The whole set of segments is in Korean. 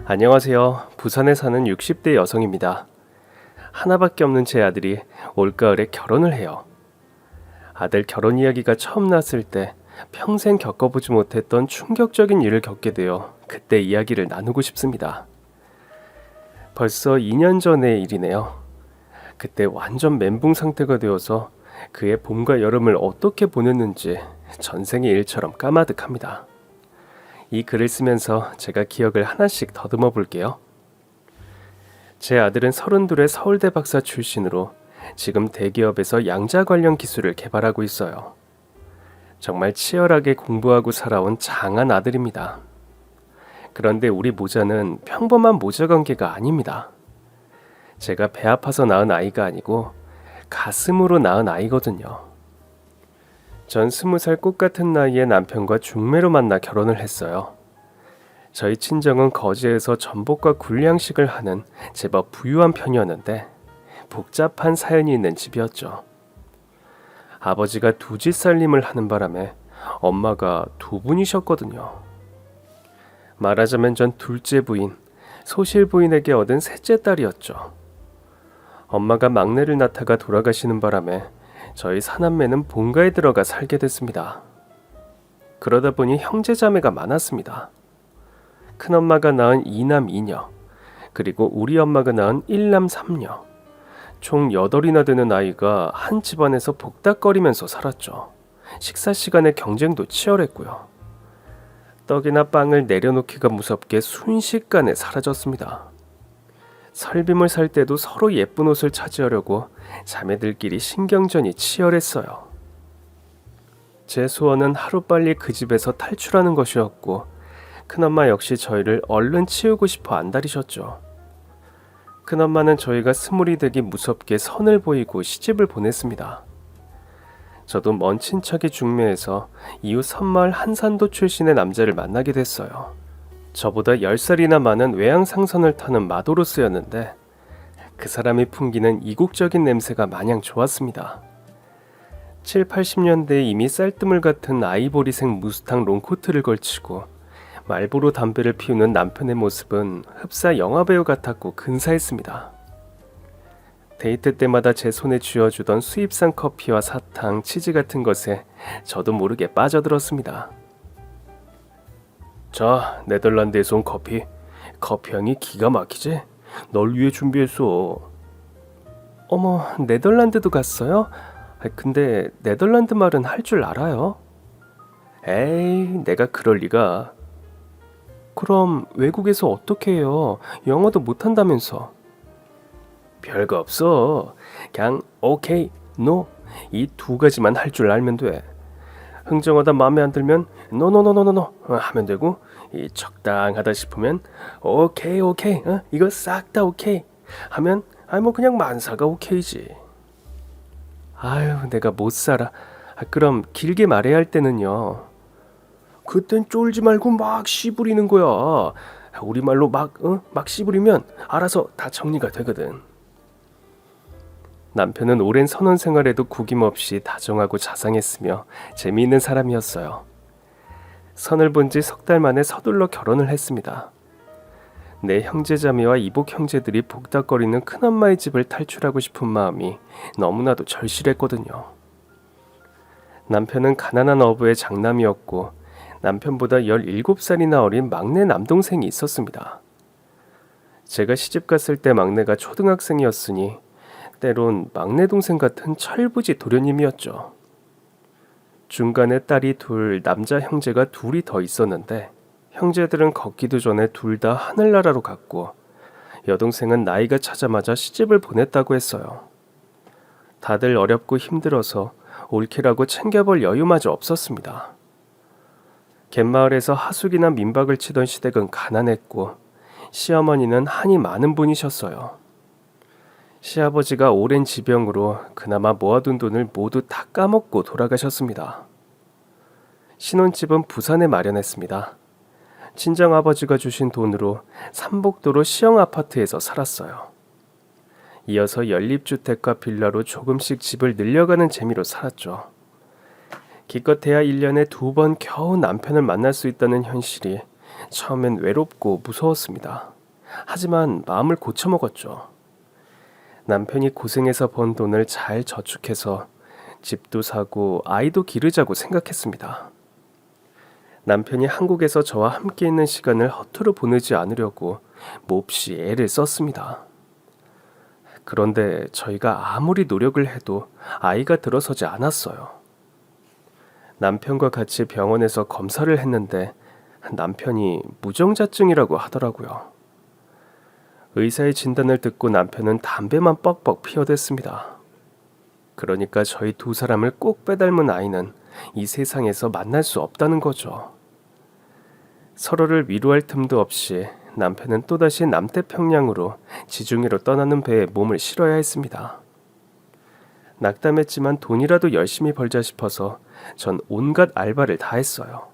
안녕하세요. 부산에 사는 60대 여성입니다. 하나밖에 없는 제 아들이 올가을에 결혼을 해요. 아들 결혼 이야기가 처음 났을 때 평생 겪어보지 못했던 충격적인 일을 겪게 되어 그때 이야기를 나누고 싶습니다. 벌써 2년 전의 일이네요. 그때 완전 멘붕 상태가 되어서 그의 봄과 여름을 어떻게 보냈는지 전생의 일처럼 까마득합니다. 이 글을 쓰면서 제가 기억을 하나씩 더듬어 볼게요. 제 아들은 32의 서울대 박사 출신으로 지금 대기업에서 양자 관련 기술을 개발하고 있어요. 정말 치열하게 공부하고 살아온 장한 아들입니다. 그런데 우리 모자는 평범한 모자 관계가 아닙니다. 제가 배 아파서 낳은 아이가 아니고 가슴으로 낳은 아이거든요. 전 20살 꽃 같은 나이에 남편과 중매로 만나 결혼을 했어요. 저희 친정은 거제에서 전복과 굴양식을 하는 제법 부유한 편이었는데 복잡한 사연이 있는 집이었죠. 아버지가 두 집 살림을 하는 바람에 엄마가 두 분이셨거든요. 말하자면 전 둘째 부인, 소실 부인에게 얻은 셋째 딸이었죠. 엄마가 막내를 낳다가 돌아가시는 바람에 저희 사남매는 본가에 들어가 살게 됐습니다. 그러다 보니 형제자매가 많았습니다. 큰엄마가 낳은 2남 2녀, 그리고 우리 엄마가 낳은 1남 3녀, 총 8이나 되는 아이가 한 집안에서 복닥거리면서 살았죠. 식사 시간에 경쟁도 치열했고요. 떡이나 빵을 내려놓기가 무섭게 순식간에 사라졌습니다. 설빔을 살 때도 서로 예쁜 옷을 차지하려고 자매들끼리 신경전이 치열했어요. 제 소원은 하루빨리 그 집에서 탈출하는 것이었고 큰엄마 역시 저희를 얼른 치우고 싶어 안달이셨죠. 큰엄마는 저희가 스물이 되기 무섭게 선을 보이고 시집을 보냈습니다. 저도 먼 친척이 중매에서 이웃 섬마을 한산도 출신의 남자를 만나게 됐어요. 저보다 10살이나 많은 외양상선을 타는 마도로스였는데 그 사람이 풍기는 이국적인 냄새가 마냥 좋았습니다. 7, 80년대에 이미 쌀뜨물 같은 아이보리색 무스탕 롱코트를 걸치고 말보로 담배를 피우는 남편의 모습은 흡사 영화배우 같았고 근사했습니다. 데이트 때마다 제 손에 쥐어주던 수입산 커피와 사탕, 치즈 같은 것에 저도 모르게 빠져들었습니다. 자, 네덜란드에서 온 커피. 커피 향이 기가 막히지? 널 위해 준비했어. 어머, 네덜란드도 갔어요? 근데 네덜란드 말은 할 줄 알아요? 에이, 내가 그럴 리가. 그럼 외국에서 어떻게 해요? 영어도 못한다면서. 별거 없어. 그냥 오케이, 노 이 두 가지만 할 줄 알면 돼. 흥정하다 마음에 안 들면 노노노노노노 하면 되고 적당하다 싶으면 오케이 이거 싹 다 오케이 하면 뭐 그냥 만사가 오케이지. 아유, 내가 못 살아. 그럼 길게 말해야 할 때는요? 그땐 쫄지 말고 막 씨부리는 거야. 우리말로 막 씨부리면 알아서 다 정리가 되거든. 남편은 오랜 선원 생활에도 구김없이 다정하고 자상했으며 재미있는 사람이었어요. 선을 본 지 석 달 만에 서둘러 결혼을 했습니다. 내 형제자매와 이복 형제들이 복닥거리는 큰엄마의 집을 탈출하고 싶은 마음이 너무나도 절실했거든요. 남편은 가난한 어부의 장남이었고 남편보다 17살이나 어린 막내 남동생이 있었습니다. 제가 시집 갔을 때 막내가 초등학생이었으니 때론 막내 동생 같은 철부지 도련님이었죠. 중간에 딸이 둘, 남자 형제가 둘이 더 있었는데 형제들은 걷기도 전에 둘 다 하늘나라로 갔고 여동생은 나이가 차자마자 시집을 보냈다고 했어요. 다들 어렵고 힘들어서 올케라고 챙겨볼 여유마저 없었습니다. 갯마을에서 하숙이나 민박을 치던 시댁은 가난했고 시어머니는 한이 많은 분이셨어요. 시아버지가 오랜 지병으로 그나마 모아둔 돈을 모두 다 까먹고 돌아가셨습니다. 신혼집은 부산에 마련했습니다. 친정아버지가 주신 돈으로 삼복도로 시형 아파트에서 살았어요. 이어서 연립주택과 빌라로 조금씩 집을 늘려가는 재미로 살았죠. 기껏해야 1년에 2번 겨우 남편을 만날 수 있다는 현실이 처음엔 외롭고 무서웠습니다. 하지만 마음을 고쳐먹었죠. 남편이 고생해서 번 돈을 잘 저축해서 집도 사고 아이도 기르자고 생각했습니다. 남편이 한국에서 저와 함께 있는 시간을 허투루 보내지 않으려고 몹시 애를 썼습니다. 그런데 저희가 아무리 노력을 해도 아이가 들어서지 않았어요. 남편과 같이 병원에서 검사를 했는데 남편이 무정자증이라고 하더라고요. 의사의 진단을 듣고 남편은 담배만 뻑뻑 피워댔습니다. 그러니까 저희 두 사람을 꼭 빼닮은 아이는 이 세상에서 만날 수 없다는 거죠. 서로를 위로할 틈도 없이 남편은 또다시 남태평양으로 지중해로 떠나는 배에 몸을 실어야 했습니다. 낙담했지만 돈이라도 열심히 벌자 싶어서 전 온갖 알바를 다 했어요.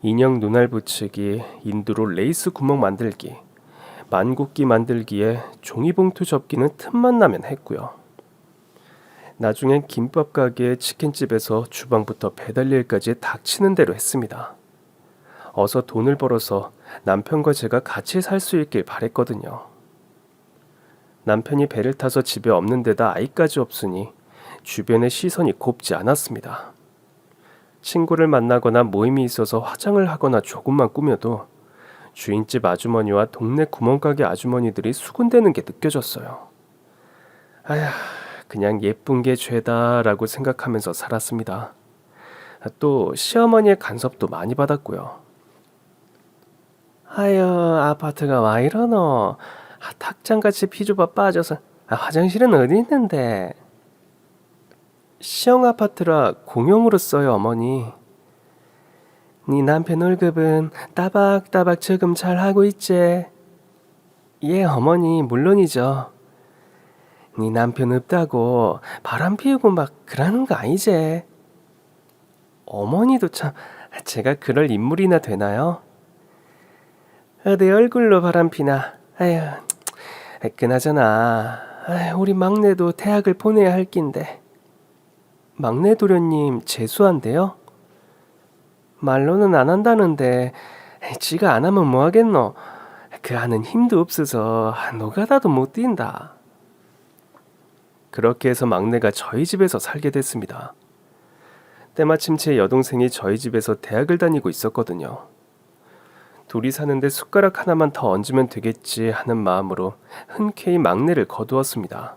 인형 눈알 붙이기, 인두로 레이스 구멍 만들기, 만국기 만들기에 종이봉투 접기는 틈만 나면 했고요. 나중엔 김밥 가게, 치킨집에서 주방부터 배달 일까지 닥치는 대로 했습니다. 어서 돈을 벌어서 남편과 제가 같이 살 수 있길 바랬거든요. 남편이 배를 타서 집에 없는 데다 아이까지 없으니 주변의 시선이 곱지 않았습니다. 친구를 만나거나 모임이 있어서 화장을 하거나 조금만 꾸며도 주인집 아주머니와 동네 구멍가게 아주머니들이 수군대는 게 느껴졌어요. 아휴, 그냥 예쁜 게 죄다라고 생각하면서 살았습니다. 또 시어머니의 간섭도 많이 받았고요. 아유, 아파트가 와 이러노. 탁장같이 피조바 빠져서 화장실은 어디 있는데? 시형 아파트라 공용으로 써요, 어머니. 네 남편 월급은 따박따박 저금 잘 하고 있지? 예, 어머니, 물론이죠. 네 남편 없다고 바람 피우고 막 그러는 거 아니지? 어머니도 참, 제가 그럴 인물이나 되나요? 내 얼굴로 바람 피나. 아휴, 그나저나 우리 막내도 대학을 보내야 할 낀데. 막내 도련님 재수한대요? 말로는 안 한다는데 지가 안 하면 뭐 하겠노? 그 하는 힘도 없어서 노가다도 못 뛴다. 그렇게 해서 막내가 저희 집에서 살게 됐습니다. 때마침 제 여동생이 저희 집에서 대학을 다니고 있었거든요. 둘이 사는데 숟가락 하나만 더 얹으면 되겠지 하는 마음으로 흔쾌히 막내를 거두었습니다.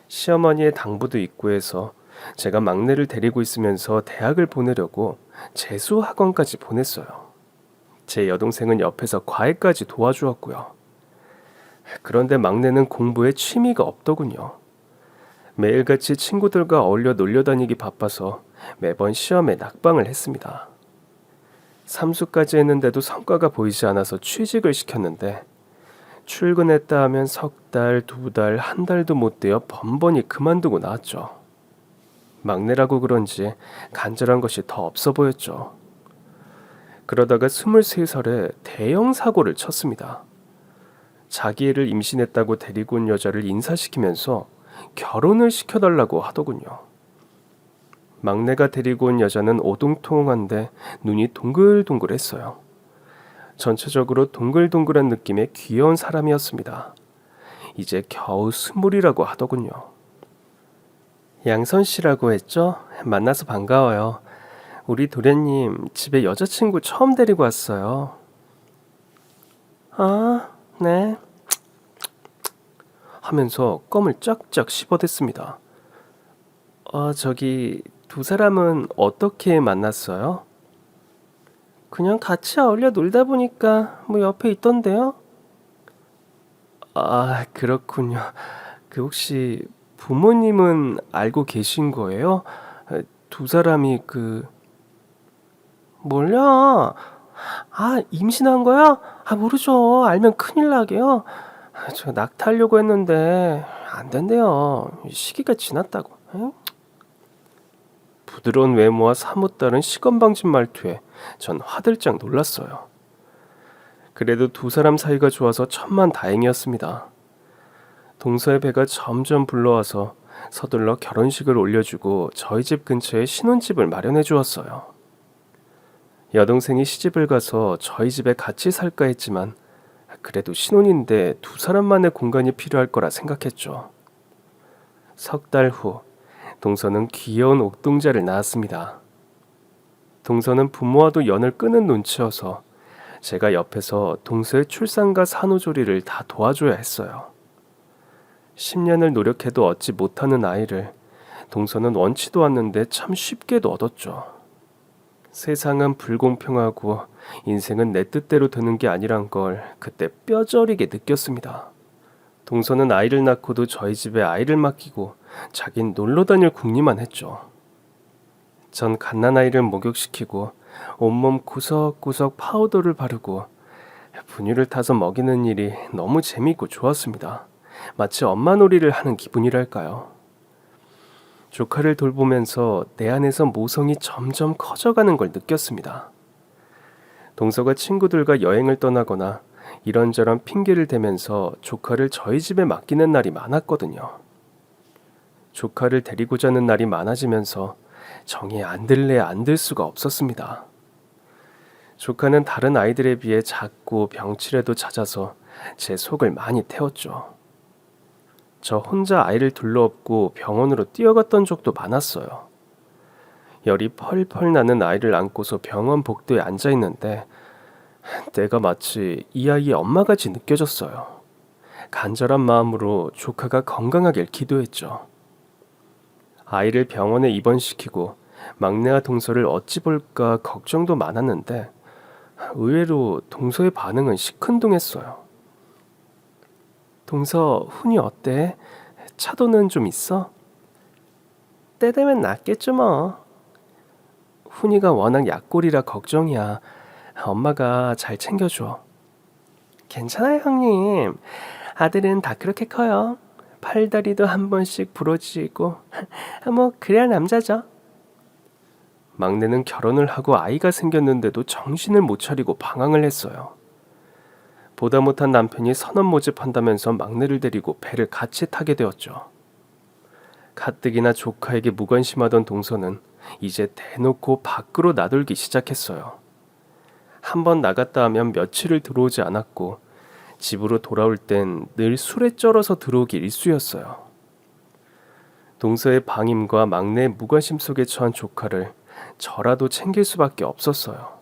시어머니의 당부도 있고 해서 제가 막내를 데리고 있으면서 대학을 보내려고 재수 학원까지 보냈어요. 제 여동생은 옆에서 과외까지 도와주었고요. 그런데 막내는 공부에 취미가 없더군요. 매일같이 친구들과 어울려 놀려다니기 바빠서 매번 시험에 낙방을 했습니다. 삼수까지 했는데도 성과가 보이지 않아서 취직을 시켰는데 출근했다 하면 석 달, 두 달, 한 달도 못 되어 번번이 그만두고 나왔죠. 막내라고 그런지 간절한 것이 더 없어 보였죠. 그러다가 23살에 대형 사고를 쳤습니다. 자기 애를 임신했다고 데리고 온 여자를 인사시키면서 결혼을 시켜달라고 하더군요. 막내가 데리고 온 여자는 오동통한데 눈이 동글동글했어요. 전체적으로 동글동글한 느낌의 귀여운 사람이었습니다. 이제 겨우 20이라고 하더군요. 양선 씨라고 했죠? 만나서 반가워요. 우리 도련님 집에 여자친구 처음 데리고 왔어요. 아, 네. 하면서 껌을 쫙쫙 씹어댔습니다. 저기 두 사람은 어떻게 만났어요? 그냥 같이 어울려 놀다 보니까 뭐 옆에 있던데요? 아, 그렇군요. 그 혹시 부모님은 알고 계신 거예요? 두 사람이 몰라. 임신한 거야? 모르죠. 알면 큰일 나게요. 저 낙타하려고 했는데 안 된대요. 시기가 지났다고. 응? 부드러운 외모와 사뭇 다른 시건방진 말투에 전 화들짝 놀랐어요. 그래도 두 사람 사이가 좋아서 천만다행이었습니다. 동서의 배가 점점 불러와서 서둘러 결혼식을 올려주고 저희 집 근처에 신혼집을 마련해 주었어요. 여동생이 시집을 가서 저희 집에 같이 살까 했지만 그래도 신혼인데 두 사람만의 공간이 필요할 거라 생각했죠. 석 달 후, 동서는 귀여운 옥동자를 낳았습니다. 동서는 부모와도 연을 끊은 눈치여서 제가 옆에서 동서의 출산과 산후조리를 다 도와줘야 했어요. 10년을 노력해도 얻지 못하는 아이를 동서는 원치도 않는데 참 쉽게도 얻었죠. 세상은 불공평하고 인생은 내 뜻대로 되는 게 아니란 걸 그때 뼈저리게 느꼈습니다. 동서는 아이를 낳고도 저희 집에 아이를 맡기고 자긴 놀러 다닐 궁리만 했죠. 전 갓난아이를 목욕시키고 온몸 구석구석 파우더를 바르고 분유를 타서 먹이는 일이 너무 재미있고 좋았습니다. 마치 엄마 놀이를 하는 기분이랄까요. 조카를 돌보면서 내 안에서 모성이 점점 커져가는 걸 느꼈습니다. 동서가 친구들과 여행을 떠나거나 이런저런 핑계를 대면서 조카를 저희 집에 맡기는 날이 많았거든요. 조카를 데리고 자는 날이 많아지면서 정이 안 들래 안 들 수가 없었습니다. 조카는 다른 아이들에 비해 작고 병치레도 잦아서 제 속을 많이 태웠죠. 저 혼자 아이를 둘러업고 병원으로 뛰어갔던 적도 많았어요. 열이 펄펄 나는 아이를 안고서 병원 복도에 앉아 있는데 내가 마치 이 아이의 엄마같이 느껴졌어요. 간절한 마음으로 조카가 건강하길 기도했죠. 아이를 병원에 입원시키고 막내와 동서를 어찌 볼까 걱정도 많았는데 의외로 동서의 반응은 시큰둥했어요. 동서, 훈이 어때? 차도는 좀 있어? 때 되면 낫겠죠 뭐. 훈이가 워낙 약골이라 걱정이야. 엄마가 잘 챙겨줘. 괜찮아요 형님. 아들은 다 그렇게 커요. 팔다리도 한 번씩 부러지고 뭐 그래야 남자죠. 막내는 결혼을 하고 아이가 생겼는데도 정신을 못 차리고 방황을 했어요. 보다 못한 남편이 선원 모집한다면서 막내를 데리고 배를 같이 타게 되었죠. 가뜩이나 조카에게 무관심하던 동서는 이제 대놓고 밖으로 나돌기 시작했어요. 한번 나갔다 하면 며칠을 들어오지 않았고 집으로 돌아올 땐 늘 술에 쩔어서 들어오기 일쑤였어요. 동서의 방임과 막내의 무관심 속에 처한 조카를 저라도 챙길 수밖에 없었어요.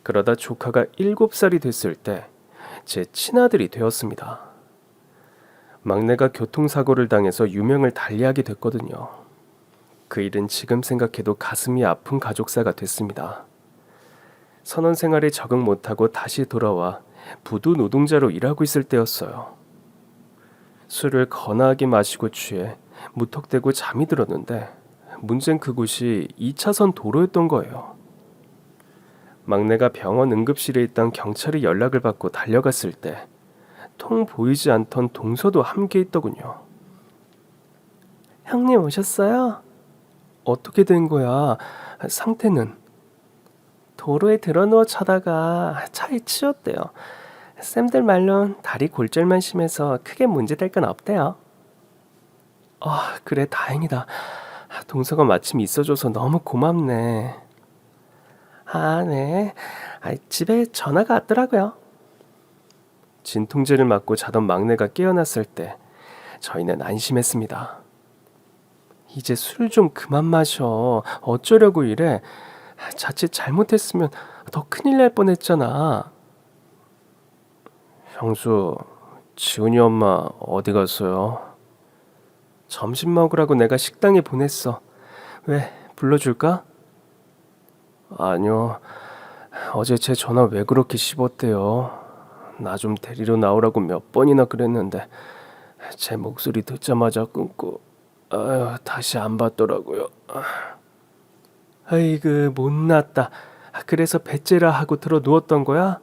그러다 조카가 7살이 됐을 때 제 친아들이 되었습니다. 막내가 교통사고를 당해서 유명을 달리하게 됐거든요. 그 일은 지금 생각해도 가슴이 아픈 가족사가 됐습니다. 선원 생활에 적응 못하고 다시 돌아와 부두 노동자로 일하고 있을 때였어요. 술을 거나하게 마시고 취해 무턱대고 잠이 들었는데 문제는 그곳이 2차선 도로였던 거예요. 막내가 병원 응급실에 있던 경찰이 연락을 받고 달려갔을 때 통 보이지 않던 동서도 함께 있더군요. 형님 오셨어요? 어떻게 된 거야? 상태는? 도로에 드러누워 자다가 차에 치였대요. 쌤들 말론 다리 골절만 심해서 크게 문제될 건 없대요. 아, 그래 다행이다. 동서가 마침 있어줘서 너무 고맙네. 아, 네. 집에 전화가 왔더라고요. 진통제를 맞고 자던 막내가 깨어났을 때 저희는 안심했습니다. 이제 술 좀 그만 마셔. 어쩌려고 이래. 자칫 잘못했으면 더 큰일 날 뻔했잖아. 형수, 지훈이 엄마 어디 갔어요? 점심 먹으라고 내가 식당에 보냈어. 왜, 불러줄까? 아니요. 어제 제 전화 왜 그렇게 씹었대요? 나 좀 데리러 나오라고 몇 번이나 그랬는데 제 목소리 듣자마자 끊고 다시 안 받더라고요. 아이고 못났다. 그래서 배째라 하고 들어 누웠던 거야?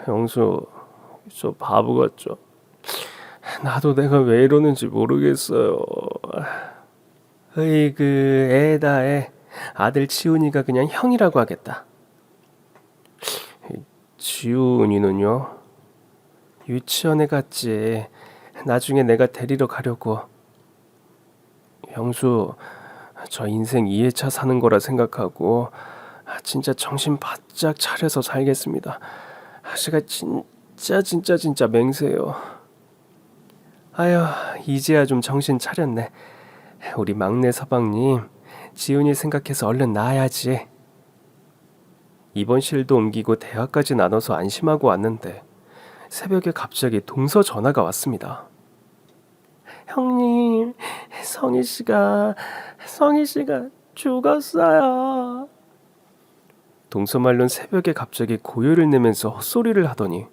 형수, 저 바보 같죠? 나도 내가 왜 이러는지 모르겠어요. 으이그 애다 애. 아들 지훈이가 그냥 형이라고 하겠다. 지훈이는요? 유치원에 갔지. 나중에 내가 데리러 가려고. 형수, 저 인생 2회차 사는 거라 생각하고 진짜 정신 바짝 차려서 살겠습니다. 제가 진짜 맹세요. 아휴, 이제야 좀 정신 차렸네. 우리 막내 서방님, 지훈이 생각해서 얼른 나아야지. 입원실도 옮기고 대학까지 나눠서 안심하고 왔는데 새벽에 갑자기 동서 전화가 왔습니다. 형님, 성희 씨가 죽었어요. 동서 말론 새벽에 갑자기 고요를 내면서 헛소리를 하더니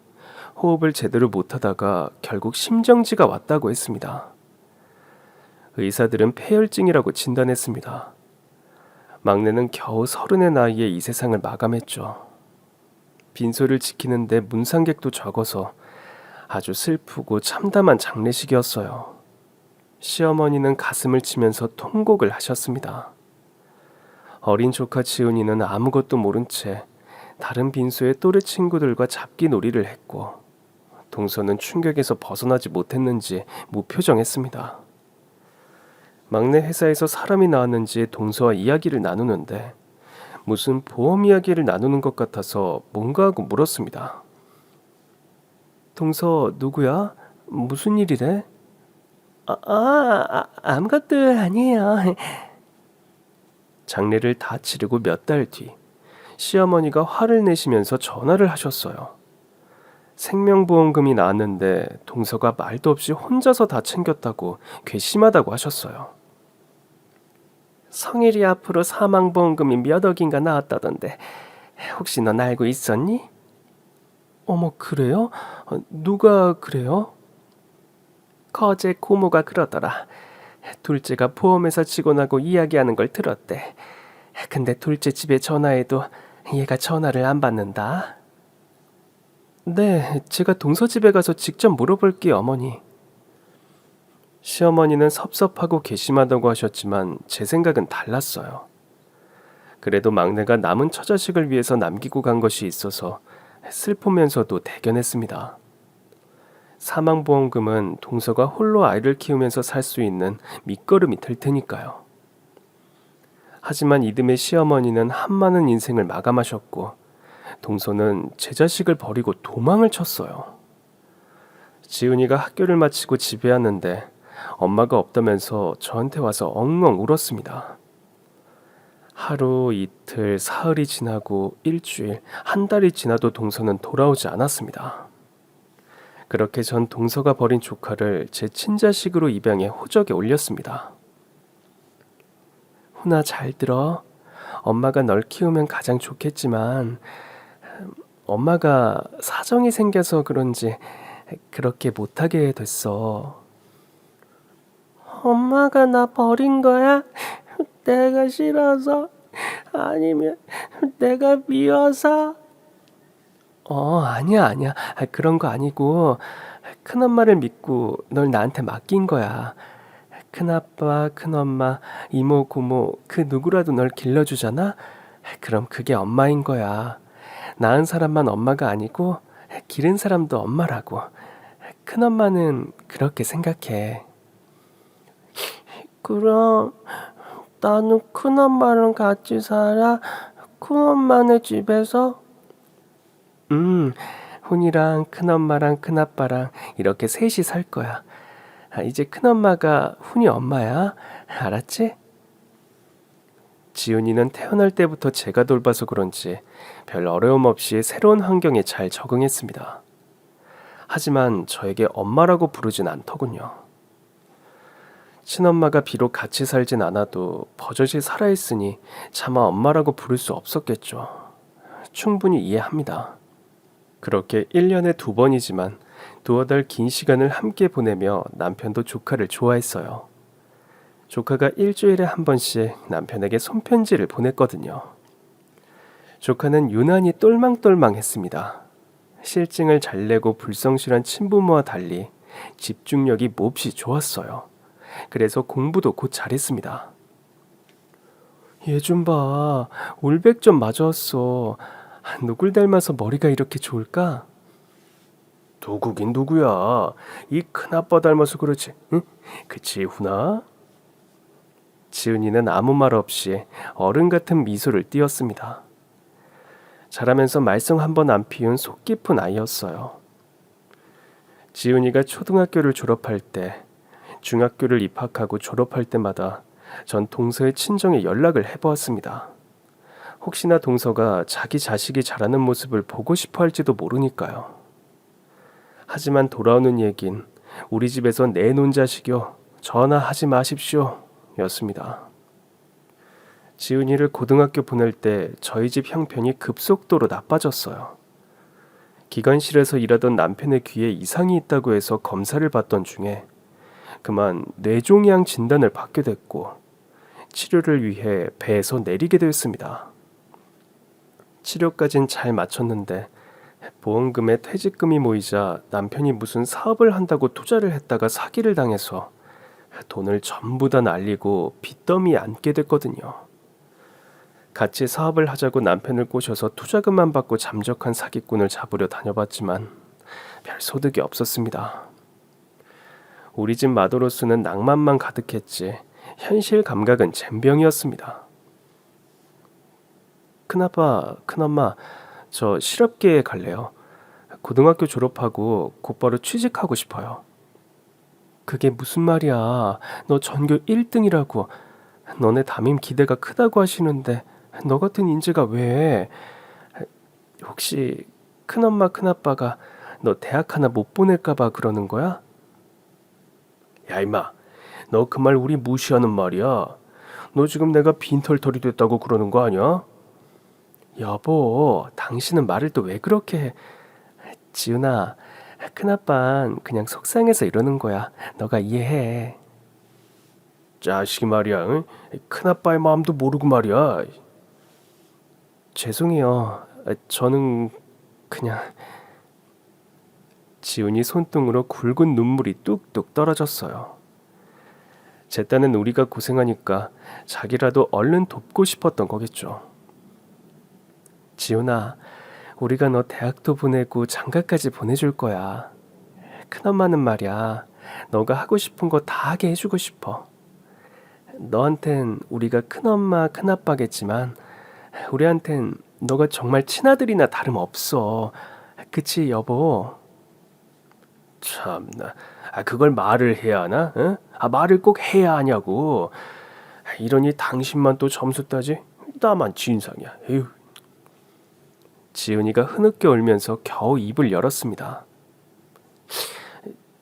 호흡을 제대로 못하다가 결국 심정지가 왔다고 했습니다. 의사들은 폐혈증이라고 진단했습니다. 막내는 겨우 30의 나이에 이 세상을 마감했죠. 빈소를 지키는데 문상객도 적어서 아주 슬프고 참담한 장례식이었어요. 시어머니는 가슴을 치면서 통곡을 하셨습니다. 어린 조카 지훈이는 아무것도 모른 채 다른 빈소의 또래 친구들과 잡기 놀이를 했고, 동서는 충격에서 벗어나지 못했는지 무표정했습니다. 막내 회사에서 사람이 나왔는지 동서와 이야기를 나누는데 무슨 보험 이야기를 나누는 것 같아서 뭔가 하고 물었습니다. 동서 누구야? 무슨 일이래? 아무것도 아니에요. 장례를 다 치르고 몇 달 뒤 시어머니가 화를 내시면서 전화를 하셨어요. 생명보험금이 나왔는데 동서가 말도 없이 혼자서 다 챙겼다고 괘씸하다고 하셨어요. 성일이 앞으로 사망보험금이 몇 억인가 나왔다던데 혹시 넌 알고 있었니? 어머, 그래요? 누가 그래요? 거제 고모가 그러더라. 둘째가 보험회사 직원하고 이야기하는 걸 들었대. 근데 둘째 집에 전화해도 얘가 전화를 안 받는다. 네, 제가 동서 집에 가서 직접 물어볼게요, 어머니. 시어머니는 섭섭하고 괘씸하다고 하셨지만 제 생각은 달랐어요. 그래도 막내가 남은 처자식을 위해서 남기고 간 것이 있어서 슬프면서도 대견했습니다. 사망보험금은 동서가 홀로 아이를 키우면서 살 수 있는 밑거름이 될 테니까요. 하지만 이듬해 시어머니는 한많은 인생을 마감하셨고 동서는 제 자식을 버리고 도망을 쳤어요. 지훈이가 학교를 마치고 집에 왔는데 엄마가 없다면서 저한테 와서 엉엉 울었습니다. 하루, 이틀, 사흘이 지나고 일주일, 한 달이 지나도 동서는 돌아오지 않았습니다. 그렇게 전 동서가 버린 조카를 제 친자식으로 입양해 호적에 올렸습니다. 훈아, 잘 들어. 엄마가 널 키우면 가장 좋겠지만 엄마가 사정이 생겨서 그런지 그렇게 못하게 됐어. 엄마가 나 버린 거야? 내가 싫어서? 아니면 내가 미워서? 아니야. 그런 거 아니고 큰엄마를 믿고 널 나한테 맡긴 거야. 큰아빠, 큰엄마, 이모, 고모 그 누구라도 널 길러주잖아? 그럼 그게 엄마인 거야. 낳은 사람만 엄마가 아니고 기른 사람도 엄마라고. 큰엄마는 그렇게 생각해. 그럼 나는 큰엄마랑 같이 살아? 큰엄마네 집에서? 훈이랑 큰엄마랑 큰아빠랑 이렇게 셋이 살 거야. 이제 큰엄마가 훈이 엄마야. 알았지? 지훈이는 태어날 때부터 제가 돌봐서 그런지 별 어려움 없이 새로운 환경에 잘 적응했습니다. 하지만 저에게 엄마라고 부르진 않더군요. 친엄마가 비록 같이 살진 않아도 버젓이 살아있으니 차마 엄마라고 부를 수 없었겠죠. 충분히 이해합니다. 그렇게 1년에 2번이지만 두어 달 긴 시간을 함께 보내며 남편도 조카를 좋아했어요. 조카가 일주일에 한 번씩 남편에게 손편지를 보냈거든요. 조카는 유난히 똘망똘망했습니다. 실증을 잘 내고 불성실한 친부모와 달리 집중력이 몹시 좋았어요. 그래서 공부도 곧 잘했습니다. 얘 좀 봐. 올백점 맞았어. 누굴 닮아서 머리가 이렇게 좋을까? 누구긴 누구야. 이 큰아빠 닮아서 그렇지. 응? 그치, 훈아? 지은이는 아무 말 없이 어른 같은 미소를 띄었습니다. 자라면서 말썽 한 번 안 피운 속 깊은 아이였어요. 지훈이가 초등학교를 졸업할 때, 중학교를 입학하고 졸업할 때마다 전 동서의 친정에 연락을 해보았습니다. 혹시나 동서가 자기 자식이 자라는 모습을 보고 싶어 할지도 모르니까요. 하지만 돌아오는 얘긴 우리 집에서 내놓은 자식이요, 전화하지 마십시오 였습니다. 지훈이를 고등학교 보낼 때 저희 집 형편이 급속도로 나빠졌어요. 기관실에서 일하던 남편의 귀에 이상이 있다고 해서 검사를 받던 중에 그만 뇌종양 진단을 받게 됐고 치료를 위해 배에서 내리게 되었습니다. 치료까진 잘 마쳤는데 보험금에 퇴직금이 모이자 남편이 무슨 사업을 한다고 투자를 했다가 사기를 당해서 돈을 전부 다 날리고 빚더미에 앉게 됐거든요. 같이 사업을 하자고 남편을 꼬셔서 투자금만 받고 잠적한 사기꾼을 잡으려 다녀봤지만 별 소득이 없었습니다. 우리 집 마더로스는 낭만만 가득했지 현실 감각은 젬병이었습니다. 큰아빠, 큰엄마, 저 실업계에 갈래요. 고등학교 졸업하고 곧바로 취직하고 싶어요. 그게 무슨 말이야. 너 전교 1등이라고. 너네 담임 기대가 크다고 하시는데 너 같은 인재가 왜? 혹시 큰엄마, 큰아빠가 너 대학 하나 못 보낼까봐 그러는 거야? 야 임마, 너 그 말 우리 무시하는 말이야. 너 지금 내가 빈털털이 됐다고 그러는 거 아니야? 여보, 당신은 말을 또 왜 그렇게 해? 지훈아, 큰아빤 그냥 속상해서 이러는 거야. 너가 이해해. 자식이 말이야, 응? 큰아빠의 마음도 모르고 말이야. 죄송해요. 저는 그냥... 지훈이 손등으로 굵은 눈물이 뚝뚝 떨어졌어요. 제 딴은 우리가 고생하니까 자기라도 얼른 돕고 싶었던 거겠죠. 지훈아, 우리가 너 대학도 보내고 장가까지 보내줄 거야. 큰엄마는 말이야, 너가 하고 싶은 거 다 하게 해주고 싶어. 너한텐 우리가 큰엄마, 큰아빠겠지만 우리한텐 너가 정말 친아들이나 다름없어. 그치 여보? 참나, 그걸 말을 해야 하나? 응? 말을 꼭 해야 하냐고. 이러니 당신만 또 점수 따지? 나만 진상이야. 에휴. 지은이가 흐느껴 울면서 겨우 입을 열었습니다.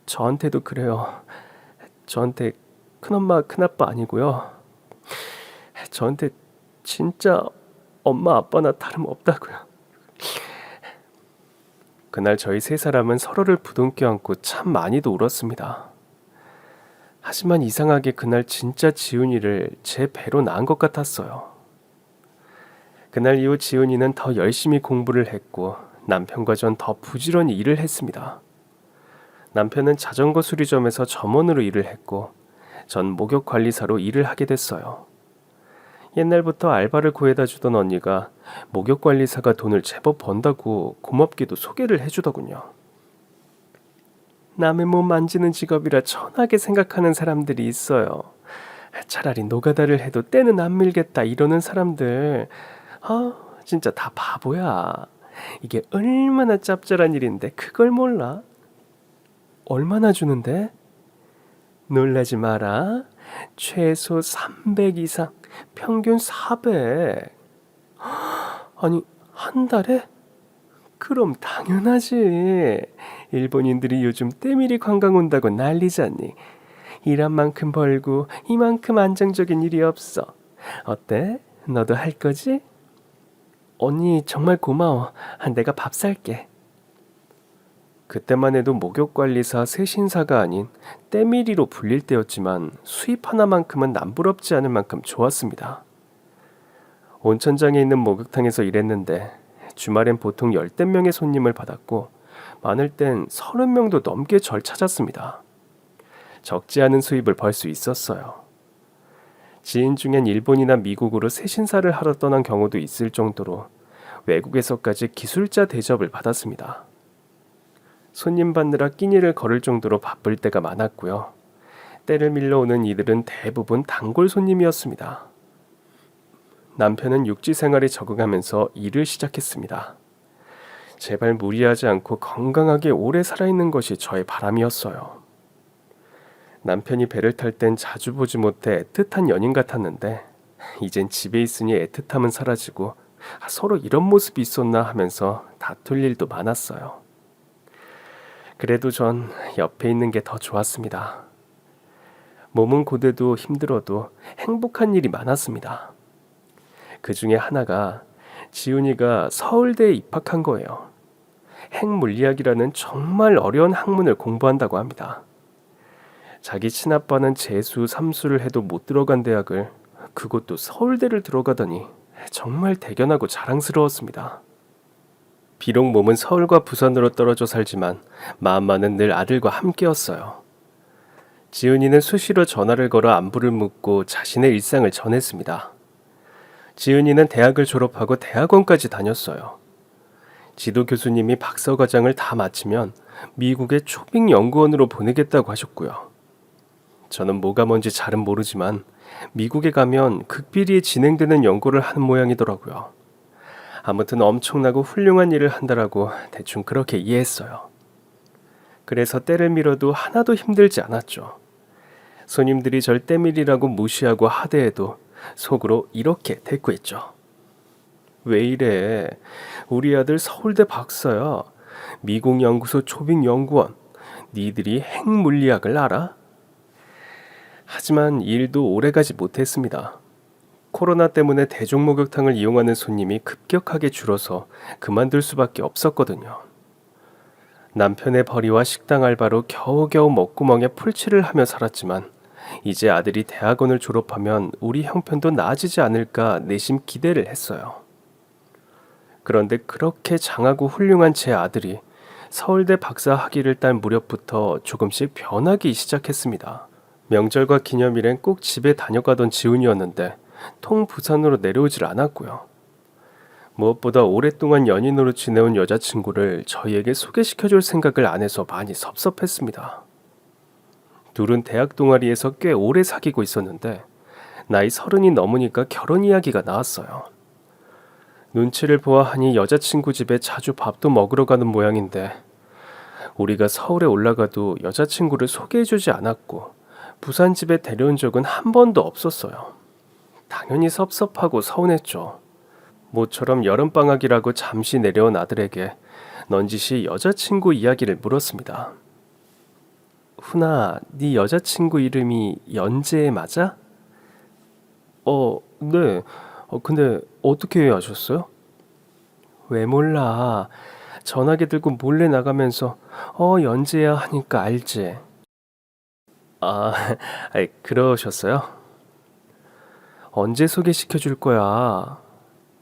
저한테도 그래요. 저한테 큰엄마 큰아빠 아니고요. 저한테 진짜 엄마 아빠나 다름없다고요. 그날 저희 세 사람은 서로를 부둥켜 안고 참 많이도 울었습니다. 하지만 이상하게 그날 진짜 지훈이를 제 배로 낳은 것 같았어요. 그날 이후 지훈이는 더 열심히 공부를 했고 남편과 전 더 부지런히 일을 했습니다. 남편은 자전거 수리점에서 점원으로 일을 했고 전 목욕관리사로 일을 하게 됐어요. 옛날부터 알바를 구해다 주던 언니가 목욕관리사가 돈을 제법 번다고 고맙게도 소개를 해주더군요. 남의 몸 만지는 직업이라 천하게 생각하는 사람들이 있어요. 차라리 노가다를 해도 때는 안 밀겠다 이러는 사람들, 진짜 다 바보야. 이게 얼마나 짭짤한 일인데 그걸 몰라? 얼마나 주는데? 놀라지 마라. 최소 300 이상, 평균 400. 아니, 한 달에? 그럼 당연하지. 일본인들이 요즘 때밀이 관광 온다고 난리잖니. 일한 만큼 벌고 이만큼 안정적인 일이 없어. 어때? 너도 할 거지? 언니 정말 고마워. 내가 밥 살게. 그때만 해도 목욕관리사 세신사가 아닌 때밀이로 불릴 때였지만 수입 하나만큼은 남부럽지 않을 만큼 좋았습니다. 온천장에 있는 목욕탕에서 일했는데 주말엔 보통 10대 명의 손님을 받았고 많을 땐 30명도 넘게 절 찾았습니다. 적지 않은 수입을 벌 수 있었어요. 지인 중엔 일본이나 미국으로 세신사를 하러 떠난 경우도 있을 정도로 외국에서까지 기술자 대접을 받았습니다. 손님 받느라 끼니를 거를 정도로 바쁠 때가 많았고요. 때를 밀러 오는 이들은 대부분 단골 손님이었습니다. 남편은 육지 생활에 적응하면서 일을 시작했습니다. 제발 무리하지 않고 건강하게 오래 살아있는 것이 저의 바람이었어요. 남편이 배를 탈 땐 자주 보지 못해 애틋한 연인 같았는데 이젠 집에 있으니 애틋함은 사라지고 서로 이런 모습이 있었나 하면서 다툴 일도 많았어요. 그래도 전 옆에 있는 게 더 좋았습니다. 몸은 고되도 힘들어도 행복한 일이 많았습니다. 그 중에 하나가 지훈이가 서울대에 입학한 거예요. 핵물리학이라는 정말 어려운 학문을 공부한다고 합니다. 자기 친아빠는 재수, 삼수를 해도 못 들어간 대학을 그것도 서울대를 들어가다니 정말 대견하고 자랑스러웠습니다. 비록 몸은 서울과 부산으로 떨어져 살지만 마음만은 늘 아들과 함께였어요. 지은이는 수시로 전화를 걸어 안부를 묻고 자신의 일상을 전했습니다. 지은이는 대학을 졸업하고 대학원까지 다녔어요. 지도 교수님이 박사과정을 다 마치면 미국의 초빙 연구원으로 보내겠다고 하셨고요. 저는 뭐가 뭔지 잘은 모르지만 미국에 가면 극비리에 진행되는 연구를 하는 모양이더라고요. 아무튼 엄청나고 훌륭한 일을 한다라고 대충 그렇게 이해했어요. 그래서 때를 밀어도 하나도 힘들지 않았죠. 손님들이 절 때밀이라고 무시하고 하대해도 속으로 이렇게 대꾸했죠. 왜 이래? 우리 아들 서울대 박사야. 미국연구소 초빙연구원. 니들이 핵물리학을 알아? 하지만 일도 오래가지 못했습니다. 코로나 때문에 대중목욕탕을 이용하는 손님이 급격하게 줄어서 그만둘 수밖에 없었거든요. 남편의 벌이와 식당 알바로 겨우겨우 먹구멍에 풀칠을 하며 살았지만 이제 아들이 대학원을 졸업하면 우리 형편도 나아지지 않을까 내심 기대를 했어요. 그런데 그렇게 장하고 훌륭한 제 아들이 서울대 박사 학위를 딸 무렵부터 조금씩 변하기 시작했습니다. 명절과 기념일엔 꼭 집에 다녀가던 지훈이었는데 통 부산으로 내려오질 않았고요. 무엇보다 오랫동안 연인으로 지내온 여자친구를 저희에게 소개시켜줄 생각을 안 해서 많이 섭섭했습니다. 둘은 대학 동아리에서 꽤 오래 사귀고 있었는데 나이 30이 넘으니까 결혼 이야기가 나왔어요. 눈치를 보아하니 여자친구 집에 자주 밥도 먹으러 가는 모양인데 우리가 서울에 올라가도 여자친구를 소개해주지 않았고 부산 집에 데려온 적은 한 번도 없었어요. 당연히 섭섭하고 서운했죠. 모처럼 여름방학이라고 잠시 내려온 아들에게 넌지시 여자친구 이야기를 물었습니다. 훈아, 네 여자친구 이름이 연재 맞아? 네. 근데 어떻게 아셨어요? 왜 몰라. 전화기 들고 몰래 나가면서 연재야 하니까 알지. 아, 그러셨어요? 언제 소개시켜 줄 거야?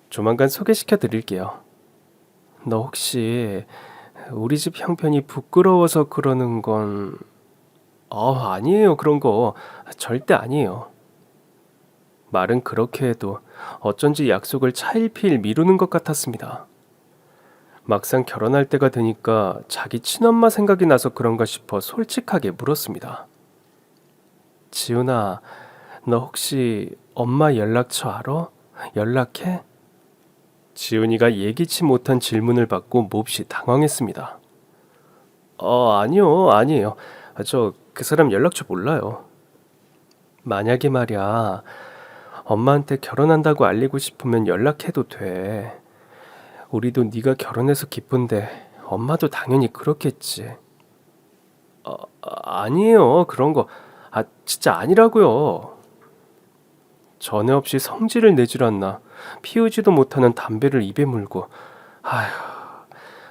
조만간 소개시켜 드릴게요. 너 혹시 우리 집 형편이 부끄러워서 그러는 건... 아니에요. 그런 거 절대 아니에요. 말은 그렇게 해도 어쩐지 약속을 차일피일 미루는 것 같았습니다. 막상 결혼할 때가 되니까 자기 친엄마 생각이 나서 그런가 싶어 솔직하게 물었습니다. 지훈아, 너 혹시 엄마 연락처 알아? 연락해? 지훈이가 예기치 못한 질문을 받고 몹시 당황했습니다. 아니에요. 저 그 사람 연락처 몰라요. 만약에 말이야, 엄마한테 결혼한다고 알리고 싶으면 연락해도 돼. 우리도 네가 결혼해서 기쁜데 엄마도 당연히 그렇겠지. 아니에요. 그런 거 진짜 아니라고요. 전에 없이 성질을 내질 않나. 피우지도 못하는 담배를 입에 물고 아휴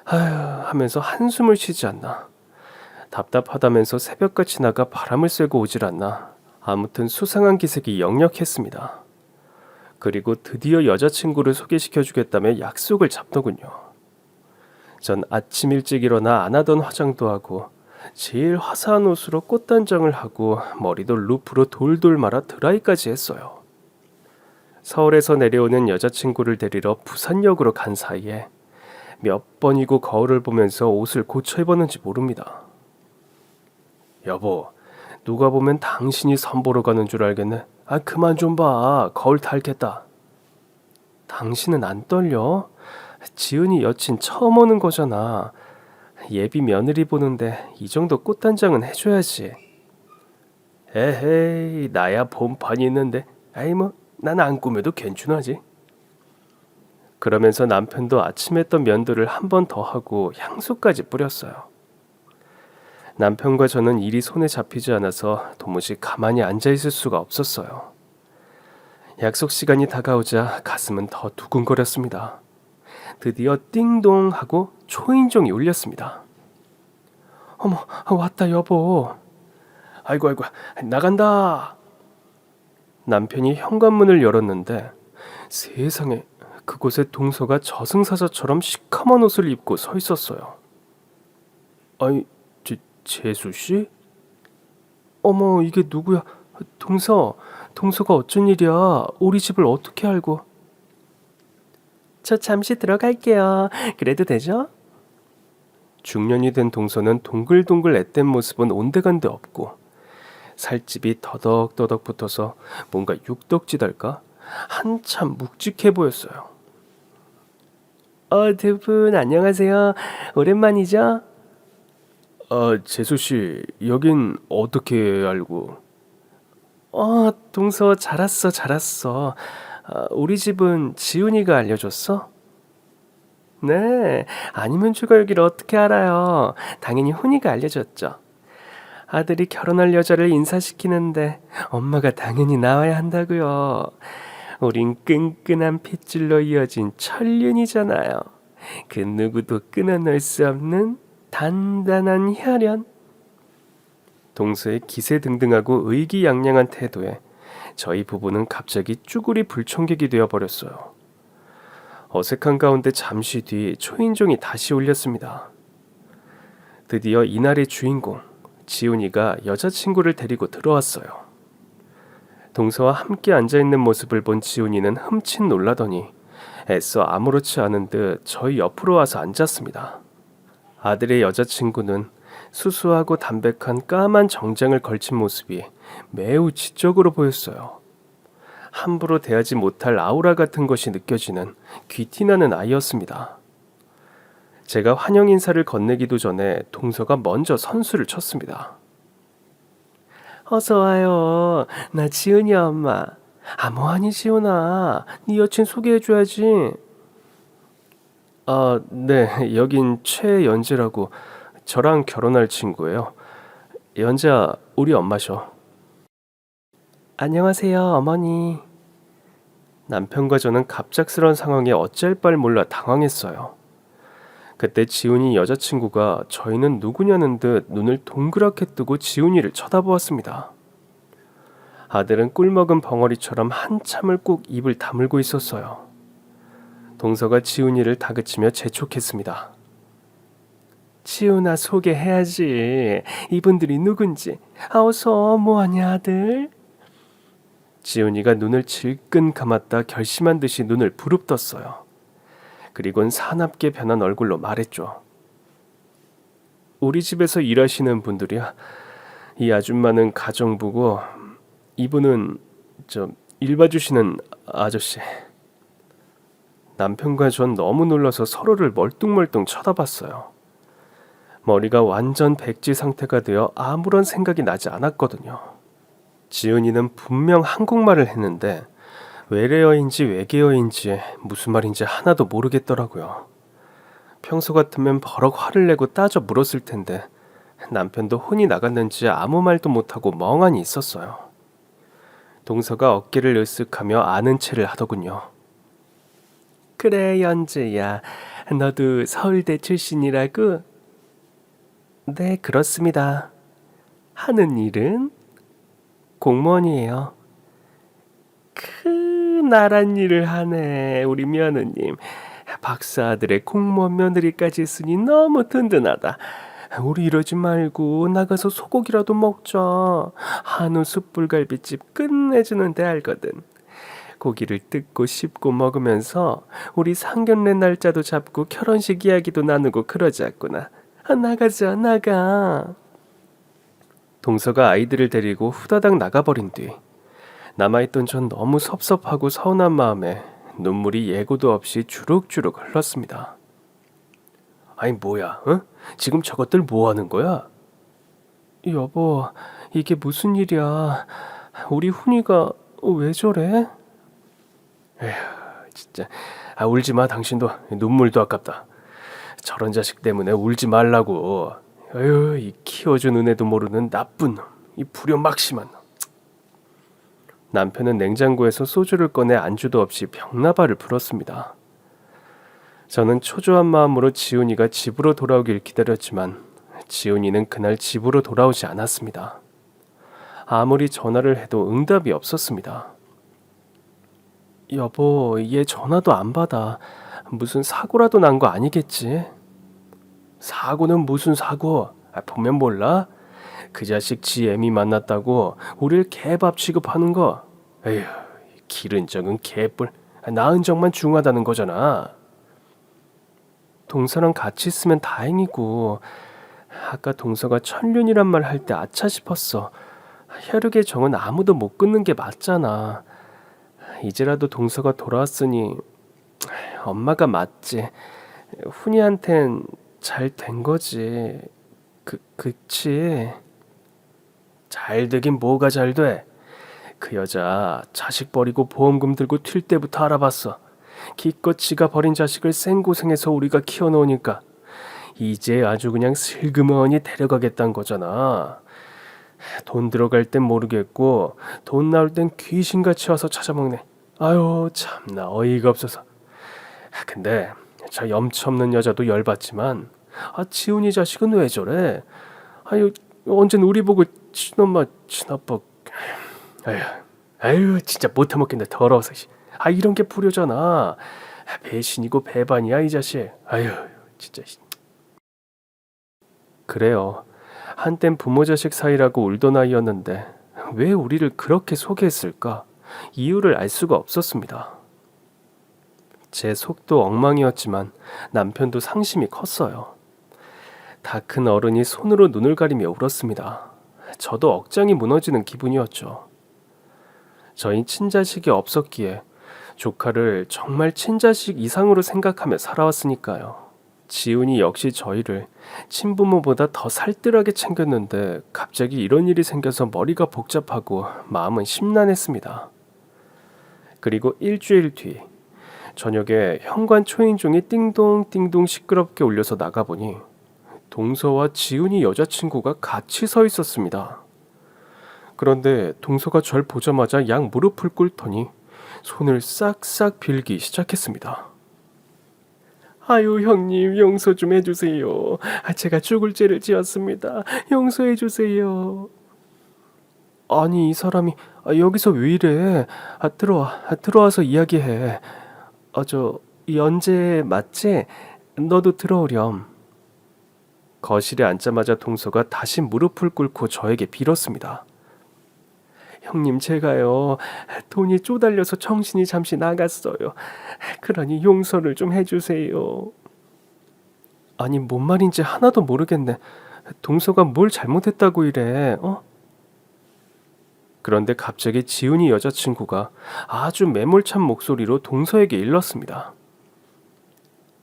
하면서 한숨을 쉬지 않나. 답답하다면서 새벽같이 나가 바람을 쐬고 오질 않나. 아무튼 수상한 기색이 역력했습니다. 그리고 드디어 여자친구를 소개시켜주겠다며 약속을 잡더군요. 전 아침 일찍 일어나 안 하던 화장도 하고 제일 화사한 옷으로 꽃단장을 하고 머리도 루프로 돌돌 말아 드라이까지 했어요. 서울에서 내려오는 여자친구를 데리러 부산역으로 간 사이에 몇 번이고 거울을 보면서 옷을 고쳐 입었는지 모릅니다. 여보, 누가 보면 당신이 선보러 가는 줄 알겠네. 그만 좀 봐. 거울 닳겠다. 당신은 안 떨려? 지은이 여친 처음 오는 거잖아. 예비 며느리 보는데 이 정도 꽃단장은 해줘야지. 에헤이, 나야 본판이 있는데. 아이 뭐, 난 안 꾸며도 괜찮아지. 그러면서 남편도 아침 했던 면도를 한 번 더 하고 향수까지 뿌렸어요. 남편과 저는 일이 손에 잡히지 않아서 도무지 가만히 앉아 있을 수가 없었어요. 약속 시간이 다가오자 가슴은 더 두근거렸습니다. 드디어 띵동 하고 초인종이 울렸습니다. 어머, 왔다 여보. 아이고 아이고, 나간다. 남편이 현관문을 열었는데 세상에, 그곳에 동서가 저승사자처럼 시커먼 옷을 입고 서 있었어요. 아니, 재수 씨? 어머, 이게 누구야? 동서가 어쩐 일이야? 우리 집을 어떻게 알고? 저 잠시 들어갈게요. 그래도 되죠? 중년이 된 동서는 동글동글 앳된 모습은 온데간데 없고 살집이 더덕더덕 붙어서 뭔가 육덕지달까? 한참 묵직해 보였어요. 두 분 안녕하세요. 오랜만이죠? 재수씨, 여긴 어떻게 알고? 동서 잘 왔어. 우리 집은 지훈이가 알려줬어? 네, 아니면 제가 여기를 어떻게 알아요? 당연히 훈이가 알려줬죠. 아들이 결혼할 여자를 인사시키는데 엄마가 당연히 나와야 한다고요. 우린 끈끈한 핏줄로 이어진 천륜이잖아요. 그 누구도 끊어낼 수 없는 단단한 혈연. 동서의 기세등등하고 의기양양한 태도에 저희 부부는 갑자기 쭈구리 불청객이 되어버렸어요. 어색한 가운데 잠시 뒤 초인종이 다시 울렸습니다. 드디어 이날의 주인공 지훈이가 여자친구를 데리고 들어왔어요. 동서와 함께 앉아있는 모습을 본 지훈이는 흠칫 놀라더니 애써 아무렇지 않은 듯 저희 옆으로 와서 앉았습니다. 아들의 여자친구는 수수하고 담백한 까만 정장을 걸친 모습이 매우 지적으로 보였어요. 함부로 대하지 못할 아우라 같은 것이 느껴지는 귀티나는 아이였습니다. 제가 환영 인사를 건네기도 전에 동서가 먼저 선수를 쳤습니다. 어서 와요. 나 지은이 엄마. 뭐하니 지훈아. 네 여친 소개해줘야지. 네. 여긴 최연재라고 저랑 결혼할 친구예요. 연재야, 우리 엄마셔. 안녕하세요, 어머니. 남편과 저는 갑작스런 상황에 어찌할 바를 몰라 당황했어요. 그때 지훈이 여자친구가 저희는 누구냐는 듯 눈을 동그랗게 뜨고 지훈이를 쳐다보았습니다. 아들은 꿀먹은 벙어리처럼 한참을 꼭 입을 다물고 있었어요. 동서가 지훈이를 다그치며 재촉했습니다. 지훈아, 소개해야지. 이분들이 누군지. 어서, 뭐하냐 아들? 지훈이가 눈을 질끈 감았다 결심한 듯이 눈을 부릅떴어요. 그리곤 사납게 변한 얼굴로 말했죠. 우리 집에서 일하시는 분들이야. 이 아줌마는 가정부고 이분은 일 봐주시는 아저씨. 남편과 전 너무 놀라서 서로를 멀뚱멀뚱 쳐다봤어요. 머리가 완전 백지 상태가 되어 아무런 생각이 나지 않았거든요. 지은이는 분명 한국말을 했는데 외래어인지 외계어인지 무슨 말인지 하나도 모르겠더라고요. 평소 같으면 버럭 화를 내고 따져 물었을 텐데 남편도 혼이 나갔는지 아무 말도 못하고 멍하니 있었어요. 동서가 어깨를 으쓱하며 아는 체를 하더군요. 그래, 연재야. 너도 서울대 출신이라고? 네, 그렇습니다. 하는 일은? 공무원이에요. 나란 일을 하네, 우리 며느님. 박사아들의 공무원 며느리까지 있으니 너무 든든하다. 우리 이러지 말고 나가서 소고기라도 먹자. 한우 숯불갈비집 끝내주는 데 알거든. 고기를 뜯고 씹고 먹으면서 우리 상견례 날짜도 잡고 결혼식 이야기도 나누고 그러자꾸나. 나가자, 나가. 동서가 아이들을 데리고 후다닥 나가버린 뒤 남아있던 전 너무 섭섭하고 서운한 마음에 눈물이 예고도 없이 주룩주룩 흘렀습니다. 아니 뭐야? 어? 지금 저것들 뭐 하는 거야? 여보, 이게 무슨 일이야? 우리 훈이가 왜 저래? 에휴, 진짜. 울지 마, 당신도. 눈물도 아깝다. 저런 자식 때문에 울지 말라고. 에휴, 이 키워준 은혜도 모르는 나쁜 놈. 이 불효막심한 놈. 남편은 냉장고에서 소주를 꺼내 안주도 없이 병나발을 불었습니다. 저는 초조한 마음으로 지훈이가 집으로 돌아오길 기다렸지만 지훈이는 그날 집으로 돌아오지 않았습니다. 아무리 전화를 해도 응답이 없었습니다. 여보, 얘 전화도 안 받아. 무슨 사고라도 난 거 아니겠지? 사고는 무슨 사고? 보면 몰라? 그 자식 지 애미 만났다고 우릴 개밥 취급하는 거. 에휴, 기른 적은 개뿔. 낳은 적만 중하다는 거잖아. 동서랑 같이 있으면 다행이고, 아까 동서가 천륜이란 말 할 때 아차 싶었어. 혈육의 정은 아무도 못 끊는 게 맞잖아. 이제라도 동서가 돌아왔으니 엄마가 맞지. 훈이한텐 잘 된 거지. 그치? 잘 되긴 뭐가 잘 돼? 그 여자 자식 버리고 보험금 들고 튈 때부터 알아봤어. 기껏 지가 버린 자식을 생고생해서 우리가 키워놓으니까 이제 아주 그냥 슬그머니 데려가겠다는 거잖아. 돈 들어갈 땐 모르겠고 돈 나올 땐 귀신같이 와서 찾아먹네. 아유 참나 어이가 없어서. 근데 저 염치 없는 여자도 열받지만 지훈이 자식은 왜 저래? 아유 언젠 우리 보고 친엄마 친아빠. 아유 진짜 못해 먹겠네 더러워서. 이런 게 불효잖아. 배신이고 배반이야 이 자식. 아유 진짜. 그래요. 한땐 부모 자식 사이라고 울던 아이였는데 왜 우리를 그렇게 소개했을까? 이유를 알 수가 없었습니다. 제 속도 엉망이었지만 남편도 상심이 컸어요. 다 큰 어른이 손으로 눈을 가리며 울었습니다. 저도 억장이 무너지는 기분이었죠. 저희 친자식이 없었기에 조카를 정말 친자식 이상으로 생각하며 살아왔으니까요. 지훈이 역시 저희를 친부모보다 더 살뜰하게 챙겼는데 갑자기 이런 일이 생겨서 머리가 복잡하고 마음은 심란했습니다. 그리고 일주일 뒤 저녁에 현관 초인종이 띵동띵동 시끄럽게 울려서 나가보니 동서와 지훈이 여자친구가 같이 서 있었습니다. 그런데 동서가 절 보자마자 양 무릎을 꿇더니 손을 싹싹 빌기 시작했습니다. 아유 형님 용서 좀 해주세요. 제가 죽을 죄를 지었습니다. 용서해 주세요. 아니 이 사람이 여기서 왜 이래? 들어와서 이야기해. 저 연재 맞지? 너도 들어오렴. 거실에 앉자마자 동서가 다시 무릎을 꿇고 저에게 빌었습니다. 형님 제가요 돈이 쪼달려서 정신이 잠시 나갔어요. 그러니 용서를 좀 해주세요. 아니 뭔 말인지 하나도 모르겠네. 동서가 뭘 잘못했다고 이래? 그런데 갑자기 지훈이 여자친구가 아주 매몰찬 목소리로 동서에게 일렀습니다.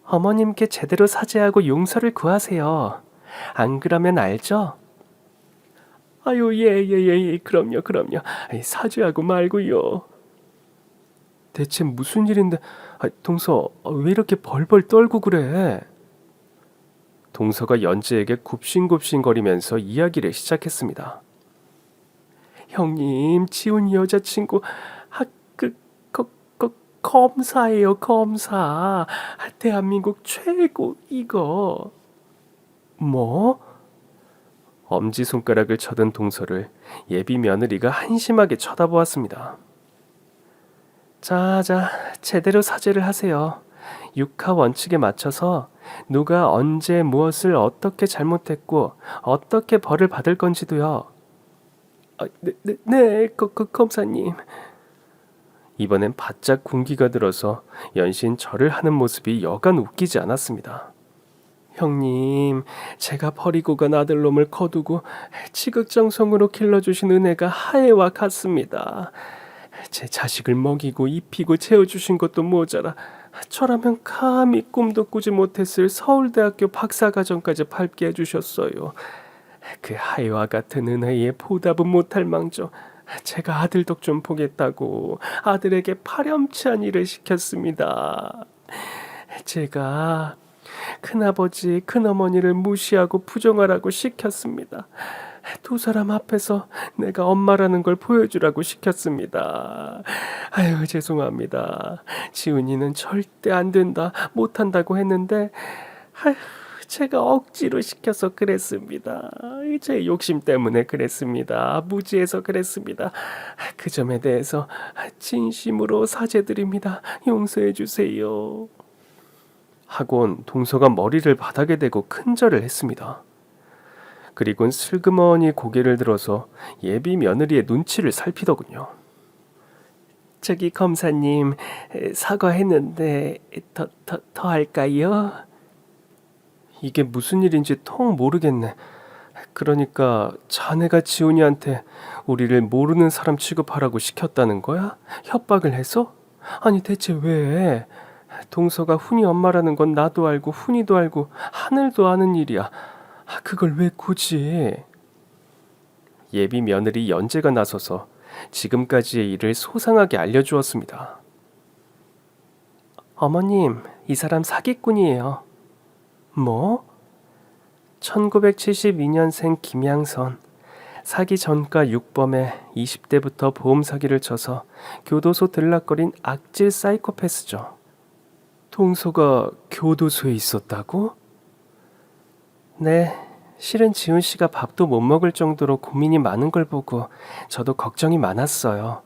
어머님께 제대로 사죄하고 용서를 구하세요. 안 그러면 알죠? 아유 예, 그럼요. 사죄하고 말고요. 대체 무슨 일인데 동서 왜 이렇게 벌벌 떨고 그래? 동서가 연재에게 굽신굽신거리면서 이야기를 시작했습니다. 형님 지훈이 여자친구 검사예요 검사. 대한민국 최고 이거. 뭐? 엄지손가락을 쳐든 동서를 예비 며느리가 한심하게 쳐다보았습니다. 자, 제대로 사죄를 하세요. 육하 원칙에 맞춰서 누가 언제 무엇을 어떻게 잘못했고 어떻게 벌을 받을 건지도요. 네, 검사님. 이번엔 바짝 군기가 들어서 연신 절을 하는 모습이 여간 웃기지 않았습니다. 형님, 제가 버리고 간 아들놈을 거두고 지극정성으로 길러주신 은혜가 하해와 같습니다. 제 자식을 먹이고 입히고 채워주신 것도 모자라 저라면 감히 꿈도 꾸지 못했을 서울대학교 박사과정까지 밟게 해주셨어요. 그 하이와 같은 은혜에 보답은 못할 망정 제가 아들 덕 좀 보겠다고 아들에게 파렴치한 일을 시켰습니다. 제가 큰아버지, 큰어머니를 무시하고 부정하라고 시켰습니다. 두 사람 앞에서 내가 엄마라는 걸 보여주라고 시켰습니다. 아유, 죄송합니다. 지훈이는 절대 안 된다, 못한다고 했는데 아유, 제가 억지로 시켜서 그랬습니다. 제 욕심 때문에 그랬습니다. 무지해서 그랬습니다. 그 점에 대해서 진심으로 사죄드립니다. 용서해 주세요. 하곤 동서가 머리를 바닥에 대고 큰절을 했습니다. 그리곤 슬그머니 고개를 들어서 예비 며느리의 눈치를 살피더군요. 저기 검사님, 사과했는데 더 할까요? 이게 무슨 일인지 통 모르겠네. 그러니까 자네가 지훈이한테 우리를 모르는 사람 취급하라고 시켰다는 거야? 협박을 해서? 아니 대체 왜? 동서가 훈이 엄마라는 건 나도 알고 훈이도 알고 하늘도 아는 일이야. 그걸 왜 굳이? 예비 며느리 연재가 나서서 지금까지의 일을 소상하게 알려주었습니다. 어머님, 이 사람 사기꾼이에요. 뭐? 1972년생 김양선, 사기 전과 6범에 20대부터 보험 사기를 쳐서 교도소 들락거린 악질 사이코패스죠. 동서가 교도소에 있었다고? 네, 실은 지훈 씨가 밥도 못 먹을 정도로 고민이 많은 걸 보고 저도 걱정이 많았어요.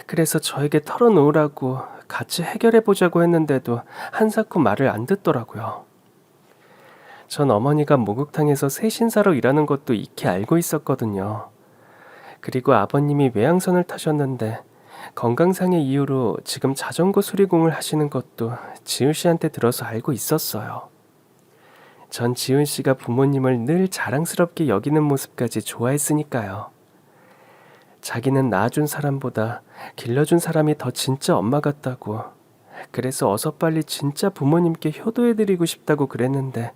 그래서 저에게 털어놓으라고 같이 해결해보자고 했는데도 한사코 말을 안 듣더라고요. 전 어머니가 목욕탕에서 새신사로 일하는 것도 익히 알고 있었거든요. 그리고 아버님이 외양선을 타셨는데 건강상의 이유로 지금 자전거 수리공을 하시는 것도 지훈 씨한테 들어서 알고 있었어요. 전 지훈 씨가 부모님을 늘 자랑스럽게 여기는 모습까지 좋아했으니까요. 자기는 낳아준 사람보다 길러준 사람이 더 진짜 엄마 같다고, 그래서 어서 빨리 진짜 부모님께 효도해드리고 싶다고 그랬는데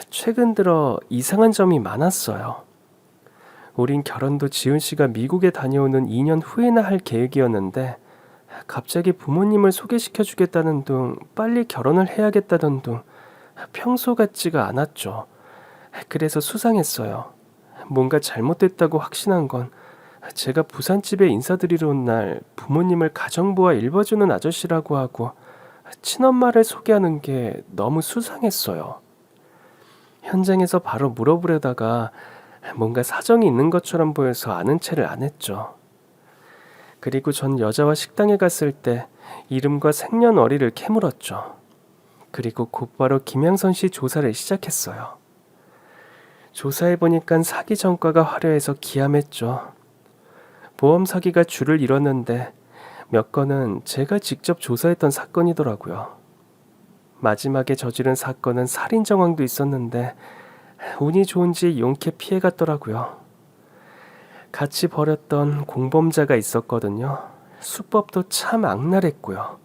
최근 들어 이상한 점이 많았어요. 우린 결혼도 지훈 씨가 미국에 다녀오는 2년 후에나 할 계획이었는데 갑자기 부모님을 소개시켜주겠다는 둥 빨리 결혼을 해야겠다던 둥 평소 같지가 않았죠. 그래서 수상했어요. 뭔가 잘못됐다고 확신한 건 제가 부산집에 인사드리러 온 날 부모님을 가정부와 일봐주는 아저씨라고 하고 친엄마를 소개하는 게 너무 수상했어요. 현장에서 바로 물어보려다가 뭔가 사정이 있는 것처럼 보여서 아는 체를 안 했죠. 그리고 전 여자와 식당에 갔을 때 이름과 생년월일을 캐물었죠. 그리고 곧바로 김양선 씨 조사를 시작했어요. 조사해보니까 사기 전과가 화려해서 기함했죠. 보험 사기가 줄을 이뤘는데 몇 건은 제가 직접 조사했던 사건이더라고요. 마지막에 저지른 사건은 살인 정황도 있었는데 운이 좋은지 용케 피해갔더라고요. 같이 벌였던 공범자가 있었거든요. 수법도 참 악랄했고요.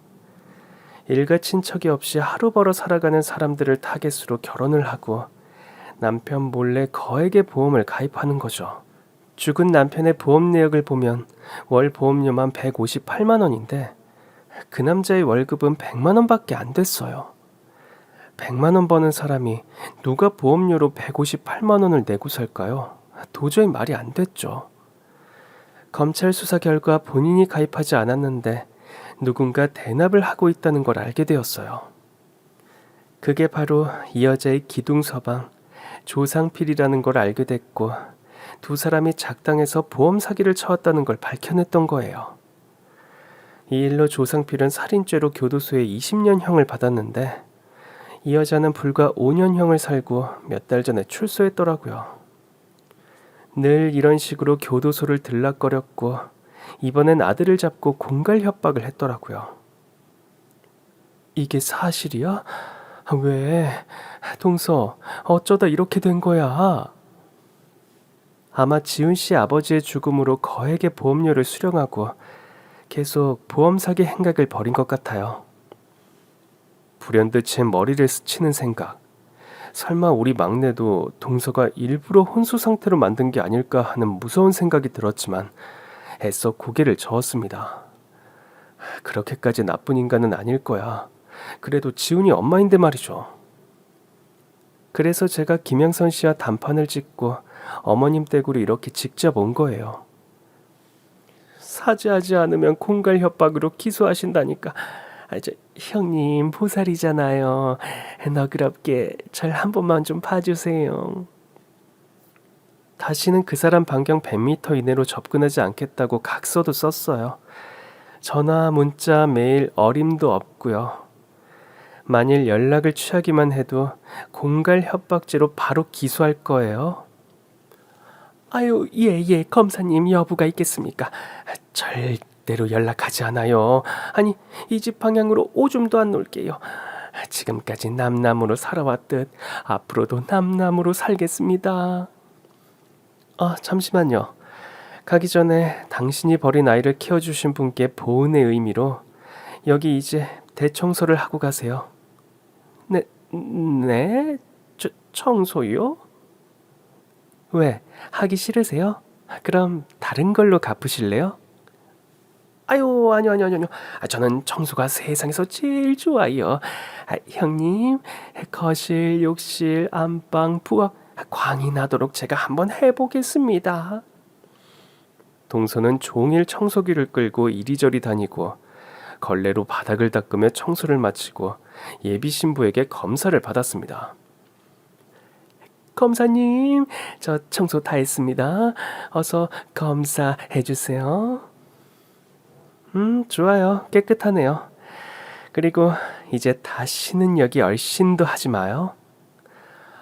일가 친척이 없이 하루 벌어 살아가는 사람들을 타겟으로 결혼을 하고 남편 몰래 거액의 보험을 가입하는 거죠. 죽은 남편의 보험 내역을 보면 월 보험료만 158만 원인데 그 남자의 월급은 100만 원밖에 안 됐어요. 100만 원 버는 사람이 누가 보험료로 158만 원을 내고 살까요? 도저히 말이 안 됐죠. 검찰 수사 결과 본인이 가입하지 않았는데 누군가 대납을 하고 있다는 걸 알게 되었어요. 그게 바로 이 여자의 기둥서방 조상필이라는 걸 알게 됐고 두 사람이 작당해서 보험 사기를 쳐왔다는 걸 밝혀냈던 거예요. 이 일로 조상필은 살인죄로 교도소에 20년형을 받았는데 이 여자는 불과 5년형을 살고 몇 달 전에 출소했더라고요. 늘 이런 식으로 교도소를 들락거렸고 이번엔 아들을 잡고 공갈 협박을 했더라고요. 이게 사실이야? 왜? 동서, 어쩌다 이렇게 된 거야? 아마 지훈 씨 아버지의 죽음으로 거액의 보험료를 수령하고 계속 보험 사기 행각을 벌인 것 같아요. 불현듯 제 머리를 스치는 생각. 설마 우리 막내도 동서가 일부러 혼수 상태로 만든 게 아닐까 하는 무서운 생각이 들었지만 애써 고개를 저었습니다. 그렇게까지 나쁜 인간은 아닐 거야. 그래도 지훈이 엄마인데 말이죠. 그래서 제가 김영선 씨와 단판을 짓고 어머님 댁으로 이렇게 직접 온 거예요. 사죄하지 않으면 공갈 협박으로 기소하신다니까. 형님 보살이잖아요. 너그럽게 절 한 번만 좀 봐주세요. 다시는 그 사람 반경 100m 이내로 접근하지 않겠다고 각서도 썼어요. 전화, 문자, 메일 어림도 없고요. 만일 연락을 취하기만 해도 공갈 협박죄로 바로 기소할 거예요. 아유, 예, 검사님 여부가 있겠습니까? 절대로 연락하지 않아요. 아니, 이 집 방향으로 오줌도 안 놓을게요. 지금까지 남남으로 살아왔듯 앞으로도 남남으로 살겠습니다. 잠시만요. 가기 전에 당신이 버린 아이를 키워주신 분께 보은의 의미로 여기 이제 대청소를 하고 가세요. 네? 청소요? 왜? 하기 싫으세요? 그럼 다른 걸로 갚으실래요? 아유, 아니요. 저는 청소가 세상에서 제일 좋아요. 형님, 거실, 욕실, 안방, 부엌 광이 나도록 제가 한번 해보겠습니다. 동서는 종일 청소기를 끌고 이리저리 다니고 걸레로 바닥을 닦으며 청소를 마치고 예비 신부에게 검사를 받았습니다. 검사님, 저 청소 다 했습니다. 어서 검사해 주세요. 좋아요. 깨끗하네요. 그리고 이제 다시는 여기 얼씬도 하지 마요.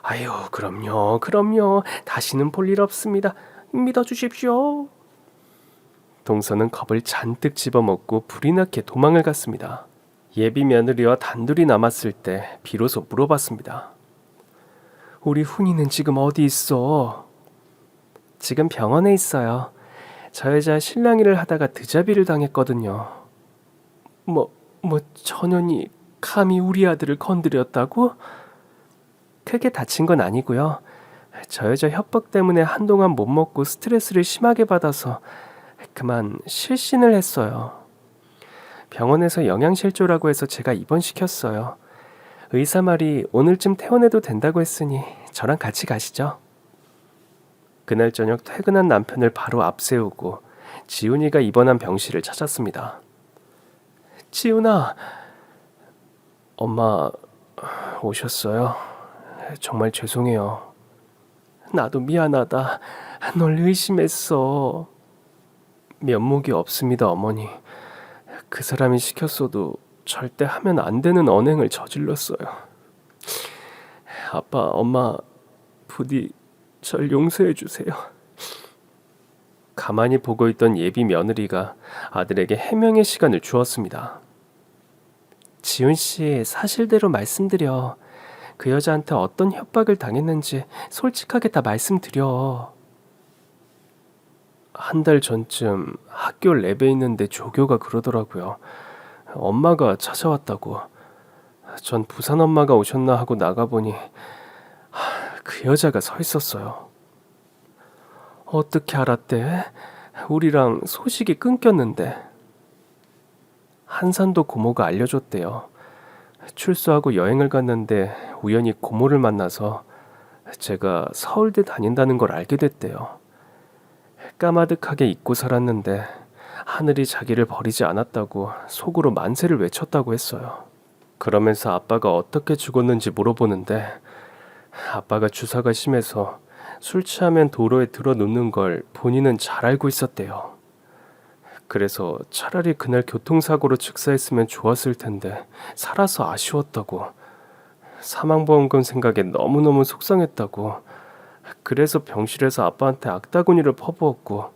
아유, 그럼요. 다시는 볼 일 없습니다. 믿어주십시오. 동서는 겁을 잔뜩 집어먹고 불이 나게 도망을 갔습니다. 예비 며느리와 단둘이 남았을 때 비로소 물어봤습니다. 우리 훈이는 지금 어디 있어? 지금 병원에 있어요. 저 여자 실랑이를 하다가 드자비를 당했거든요. 전현이 감히 우리 아들을 건드렸다고? 크게 다친 건 아니고요. 저 여자 협박 때문에 한동안 못 먹고 스트레스를 심하게 받아서 그만 실신을 했어요. 병원에서 영양실조라고 해서 제가 입원시켰어요. 의사 말이 오늘쯤 퇴원해도 된다고 했으니 저랑 같이 가시죠. 그날 저녁 퇴근한 남편을 바로 앞세우고 지훈이가 입원한 병실을 찾았습니다. 지훈아, 엄마 오셨어요? 정말 죄송해요. 나도 미안하다. 널 의심했어. 면목이 없습니다, 어머니. 그 사람이 시켰어도 절대 하면 안 되는 언행을 저질렀어요. 아빠, 엄마, 부디 절 용서해 주세요. 가만히 보고 있던 예비 며느리가 아들에게 해명의 시간을 주었습니다. 지훈 씨, 사실대로 말씀드려. 그 여자한테 어떤 협박을 당했는지 솔직하게 다 말씀드려. 한 달 전쯤 학교 랩에 있는데 조교가 그러더라고요. 엄마가 찾아왔다고. 전 부산 엄마가 오셨나 하고 나가보니 그 여자가 서 있었어요. 어떻게 알았대? 우리랑 소식이 끊겼는데. 한산도 고모가 알려줬대요. 출소하고 여행을 갔는데 우연히 고모를 만나서 제가 서울대 다닌다는 걸 알게 됐대요. 까마득하게 잊고 살았는데 하늘이 자기를 버리지 않았다고 속으로 만세를 외쳤다고 했어요. 그러면서 아빠가 어떻게 죽었는지 물어보는데 아빠가 주사가 심해서 술 취하면 도로에 들어 눕는 걸 본인은 잘 알고 있었대요. 그래서 차라리 그날 교통사고로 즉사했으면 좋았을 텐데 살아서 아쉬웠다고. 사망보험금 생각에 너무너무 속상했다고. 그래서 병실에서 아빠한테 악다구니를 퍼부었고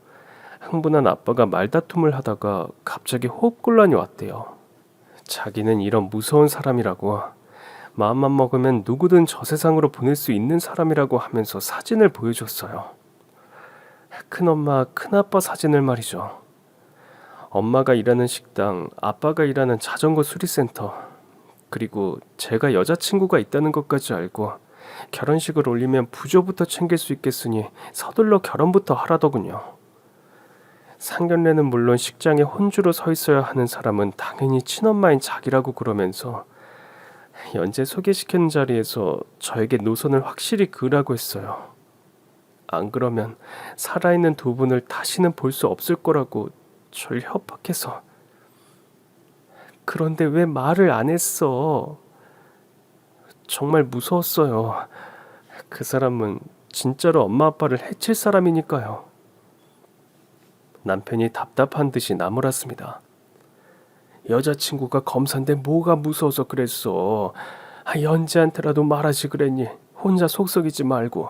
흥분한 아빠가 말다툼을 하다가 갑자기 호흡곤란이 왔대요. 자기는 이런 무서운 사람이라고, 마음만 먹으면 누구든 저 세상으로 보낼 수 있는 사람이라고 하면서 사진을 보여줬어요. 큰엄마, 큰아빠 사진을 말이죠. 엄마가 일하는 식당, 아빠가 일하는 자전거 수리센터, 그리고 제가 여자친구가 있다는 것까지 알고 결혼식을 올리면 부조부터 챙길 수 있겠으니 서둘러 결혼부터 하라더군요. 상견례는 물론 식장에 혼주로 서 있어야 하는 사람은 당연히 친엄마인 자기라고 그러면서 연재 소개시키는 자리에서 저에게 노선을 확실히 그으라고 했어요. 안 그러면 살아있는 두 분을 다시는 볼 수 없을 거라고 절 협박해서. 그런데 왜 말을 안 했어? 정말 무서웠어요. 그 사람은 진짜로 엄마 아빠를 해칠 사람이니까요. 남편이 답답한 듯이 나무랐습니다. 여자친구가 검사인데 뭐가 무서워서 그랬어. 연지한테라도 말하지 그랬니? 혼자 속썩이지 말고.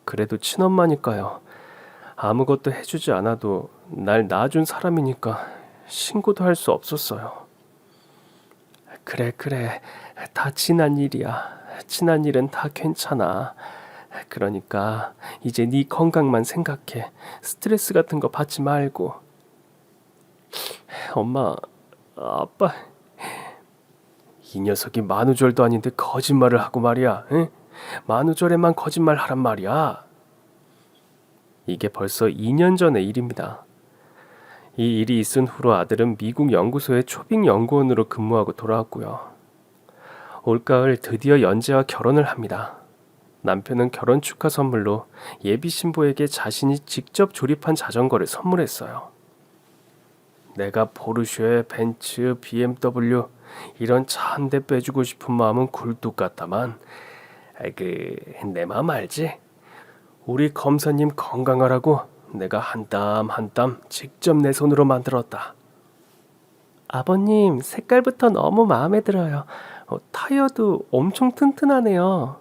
그래도 친엄마니까요. 아무것도 해주지 않아도 날 낳아준 사람이니까 신고도 할 수 없었어요. 그래, 다 지난 일이야. 지난 일은 다 괜찮아. 그러니까 이제 네 건강만 생각해. 스트레스 같은 거 받지 말고. 엄마, 아빠, 이 녀석이 만우절도 아닌데 거짓말을 하고 말이야. 응? 만우절에만 거짓말 하란 말이야. 이게 벌써 2년 전의 일입니다. 이 일이 있은 후로 아들은 미국 연구소의 초빙 연구원으로 근무하고 돌아왔고요. 올가을 드디어 연재와 결혼을 합니다. 남편은 결혼 축하 선물로 예비 신부에게 자신이 직접 조립한 자전거를 선물했어요. 내가 포르쉐, 벤츠, BMW 이런 차 한 대 빼주고 싶은 마음은 굴뚝 같다만 내 마음 알지? 우리 검사님 건강하라고 내가 한 땀 한 땀 직접 내 손으로 만들었다. 아버님, 색깔부터 너무 마음에 들어요. 타이어도 엄청 튼튼하네요.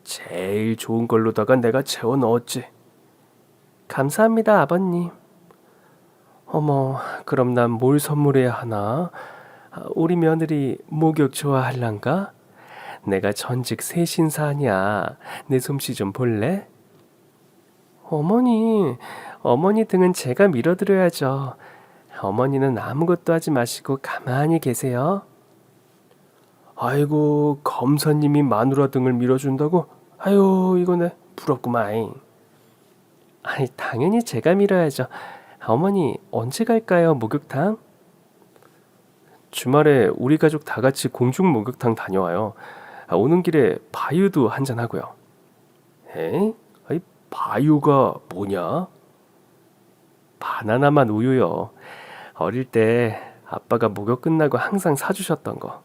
제일 좋은 걸로다가 내가 채워 넣었지. 감사합니다, 아버님. 어머, 그럼 난 뭘 선물해야 하나? 우리 며느리 목욕 좋아할란가? 내가 전직 세신사냐? 내 솜씨 좀 볼래? 어머니 등은 제가 밀어드려야죠. 어머니는 아무것도 하지 마시고 가만히 계세요. 아이고, 검사님이 마누라 등을 밀어준다고? 아유, 이거네 부럽구만. 아니, 당연히 제가 밀어야죠. 어머니, 언제 갈까요, 목욕탕? 주말에 우리 가족 다 같이 공중 목욕탕 다녀와요. 오는 길에 바유도 한잔 하고요. 에? 아이, 바유가 뭐냐? 바나나만 우유요. 어릴 때 아빠가 목욕 끝나고 항상 사주셨던 거.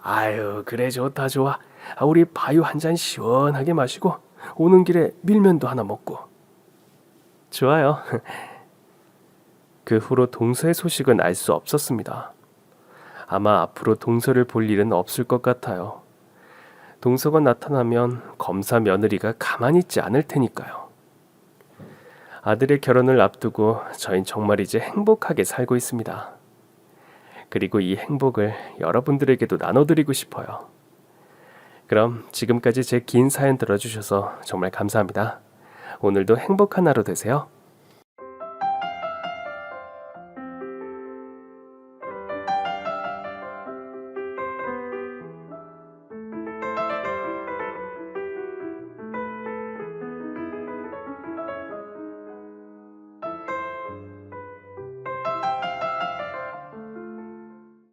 아유, 그래, 좋다, 좋아. 우리 바유 한 잔 시원하게 마시고 오는 길에 밀면도 하나 먹고. 좋아요. 그 후로 동서의 소식은 알 수 없었습니다. 아마 앞으로 동서를 볼 일은 없을 것 같아요. 동서가 나타나면 검사 며느리가 가만히 있지 않을 테니까요. 아들의 결혼을 앞두고 저흰 정말 이제 행복하게 살고 있습니다. 그리고 이 행복을 여러분들에게도 나눠드리고 싶어요. 그럼 지금까지 제 긴 사연 들어주셔서 정말 감사합니다. 오늘도 행복한 하루 되세요.